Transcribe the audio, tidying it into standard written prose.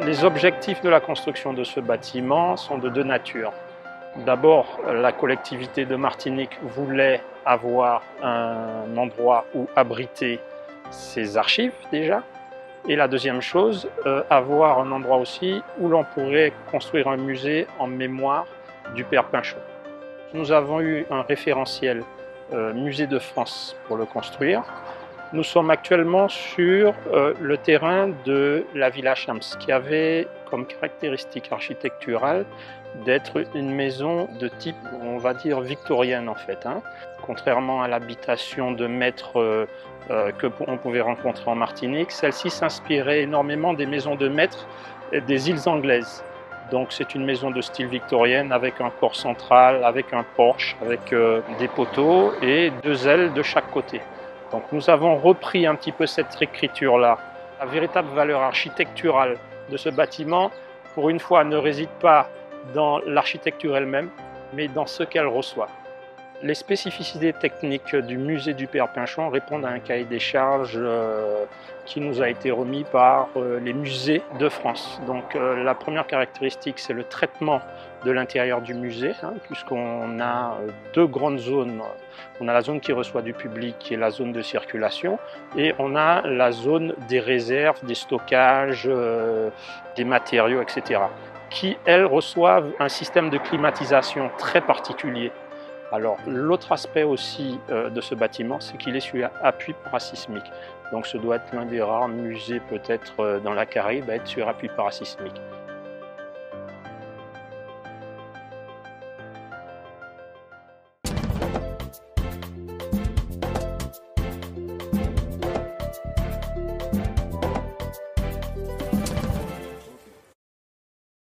Les objectifs de la construction de ce bâtiment sont de deux natures. D'abord, la collectivité de Martinique voulait avoir un endroit où abriter ses archives déjà. Et la deuxième chose, avoir un endroit aussi où l'on pourrait construire un musée en mémoire du père Pinchon. Nous avons eu un référentiel Musée de France pour le construire. Nous sommes actuellement sur le terrain de la Villa Chams, qui avait comme caractéristique architecturale d'être une maison de type, on va dire, victorienne en fait. Contrairement à l'habitation de maîtres que on pouvait rencontrer en Martinique, celle-ci s'inspirait énormément des maisons de maîtres des îles anglaises. Donc c'est une maison de style victorienne avec un corps central, avec un porche, avec des poteaux et deux ailes de chaque côté. Donc nous avons repris un petit peu cette écriture-là. La véritable valeur architecturale de ce bâtiment, pour une fois, ne réside pas dans l'architecture elle-même, mais dans ce qu'elle reçoit. Les spécificités techniques du musée du père Pinchon répondent à un cahier des charges qui nous a été remis par les musées de France. Donc la première caractéristique, c'est le traitement de l'intérieur du musée, puisqu'on a deux grandes zones. On a la zone qui reçoit du public, qui est la zone de circulation, et on a la zone des réserves, des stockages, des matériaux, etc., qui, elles, reçoivent un système de climatisation très particulier. Alors, l'autre aspect aussi de ce bâtiment, c'est qu'il est sur appui parasismique. Donc, ce doit être l'un des rares musées, peut-être dans la Caraïbe, à être sur appui parasismique.